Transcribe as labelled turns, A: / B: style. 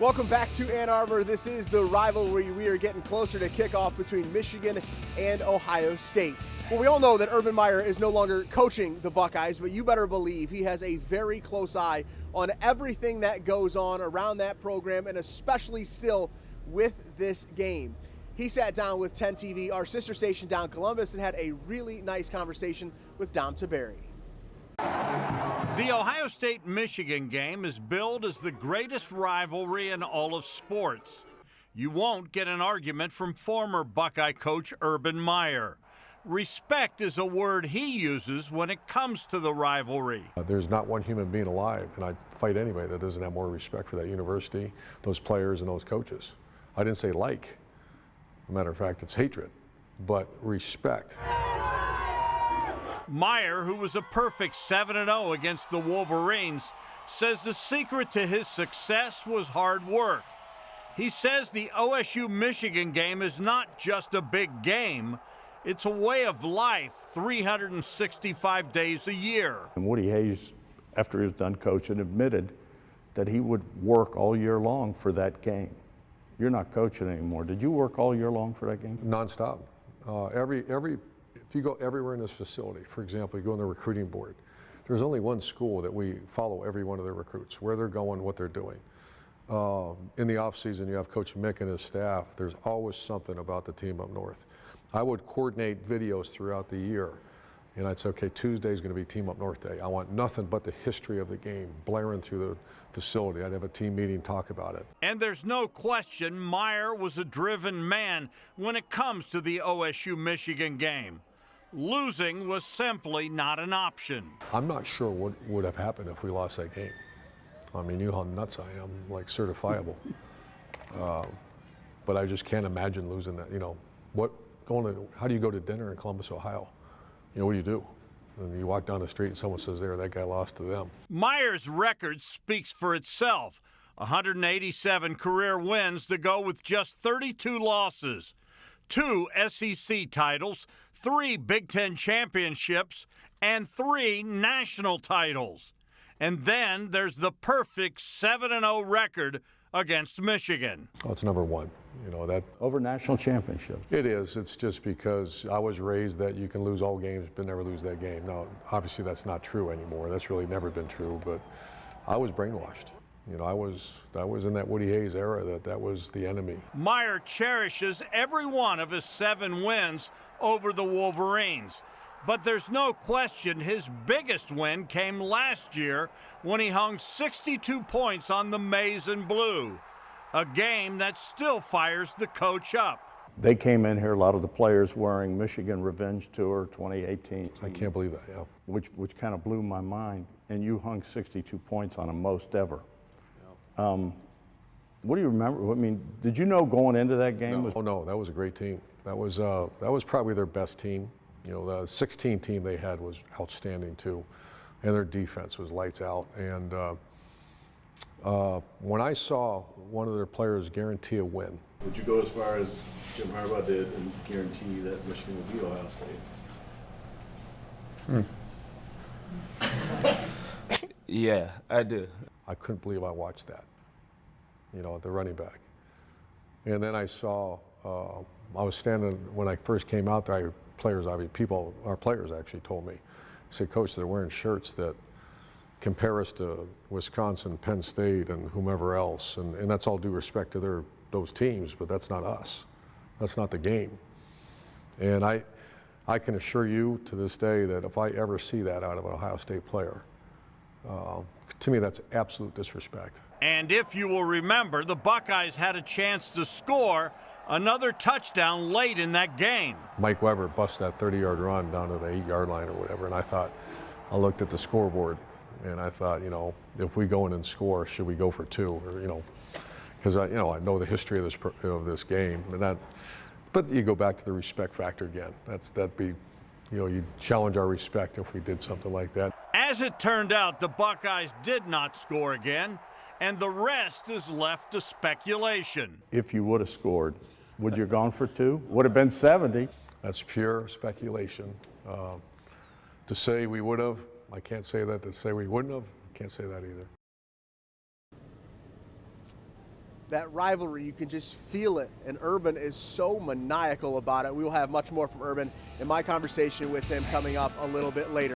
A: Welcome back to Ann Arbor. This is the rivalry. We are getting closer to kickoff between Michigan and Ohio State. Well, we all know that Urban Meyer is no longer coaching the Buckeyes, but you better believe he has a very close eye on everything that goes on around that program, and especially still with this game. He sat down with 10 TV, our sister station down in Columbus, and had a really nice conversation with Dom Tiberi.
B: The Ohio State-Michigan game is billed as the greatest rivalry in all of sports. You won't get an argument from former Buckeye coach Urban Meyer. Respect is a word he uses when it comes to the rivalry.
C: There's not one human being alive, and I'd fight anybody that doesn't have more respect for that university, those players, and those coaches. I didn't say like. As a matter of fact, it's hatred, but respect.
B: Meyer, who was a perfect 7-0 against the Wolverines, says the secret to his success was hard work. He says the OSU-Michigan game is not just a big game, it's a way of life 365 days a year.
D: And Woody Hayes, after he was done coaching, admitted that he would work all year long for that game. You're not coaching anymore. Did you work all year long for that game?
C: Nonstop. If you go everywhere in this facility, for example, you go on the recruiting board, there's only one school that we follow every one of their recruits, where they're going, what they're doing. In the off season, you have Coach Mick and his staff. There's always something about the team up north. I would coordinate videos throughout the year, and I'd say, okay, Tuesday's going to be Team Up North Day. I want nothing but the history of the game blaring through the facility. I'd have a team meeting, talk about it.
B: And there's no question Meyer was a driven man when it comes to the OSU-Michigan game. Losing was simply not an option.
C: I'm not sure what would have happened if we lost that game. I mean, you know how nuts I am, like certifiable. But I just can't imagine losing that. You know, how do you go to dinner in Columbus, Ohio? You know, what do? And you walk down the street and someone says, there, that guy lost to them.
B: Meyer's record speaks for itself. 187 career wins to go with just 32 losses. 2 SEC titles, 3 Big Ten championships, and 3 national titles. And then there's the perfect 7-0 record against Michigan.
C: Oh, it's number one. You know that
D: over national championships.
C: It is. It's just because I was raised that you can lose all games but never lose that game. Now, obviously that's not true anymore. That's really never been true, but I was brainwashed. You know, I was in that Woody Hayes era that was the enemy.
B: Meyer cherishes every one of his 7 wins over the Wolverines. But there's no question his biggest win came last year when he hung 62 points on the Maize and Blue, a game that still fires the coach up.
D: They came in here, a lot of the players wearing Michigan Revenge Tour 2018.
C: I can't believe that, yeah.
D: Which kind of blew my mind. And you hung 62 points on them most ever. What do you remember? I mean, did you know going into that game?
C: No, no, that was a great team. That was probably their best team. You know, the 16 team they had was outstanding too, and their defense was lights out. And when I saw one of their players guarantee a win.
E: Would you go as far as Jim Harbaugh did and guarantee that Michigan would beat Ohio State?
F: Yeah, I do.
C: I couldn't believe I watched that, you know, at the running back. And then I saw, I was standing, when I first came out there, our players actually told me, they said, Coach, they're wearing shirts that compare us to Wisconsin, Penn State, and whomever else. And that's all due respect to those teams, but that's not us. That's not the game. And I can assure you to this day that if I ever see that out of an Ohio State player, to me, that's absolute disrespect.
B: And if you will remember, the Buckeyes had a chance to score another touchdown late in that game.
C: Mike Weber bust that 30-yard run down to the 8-yard line or whatever, and I looked at the scoreboard, and I thought, you know, if we go in and score, should we go for 2? Or, you know, because I know the history of this game, but you go back to the respect factor again. You know, you challenge our respect if we did something like that.
B: As it turned out, the Buckeyes did not score again, and the rest is left to speculation.
D: If you would have scored, would you have gone for 2? Would have been 70.
C: That's pure speculation. To say we would have, I can't say that. To say we wouldn't have, I can't say that either.
A: that rivalry, you can just feel it, and Urban is so maniacal about it. We will have much more from Urban in my conversation with him coming up a little bit later.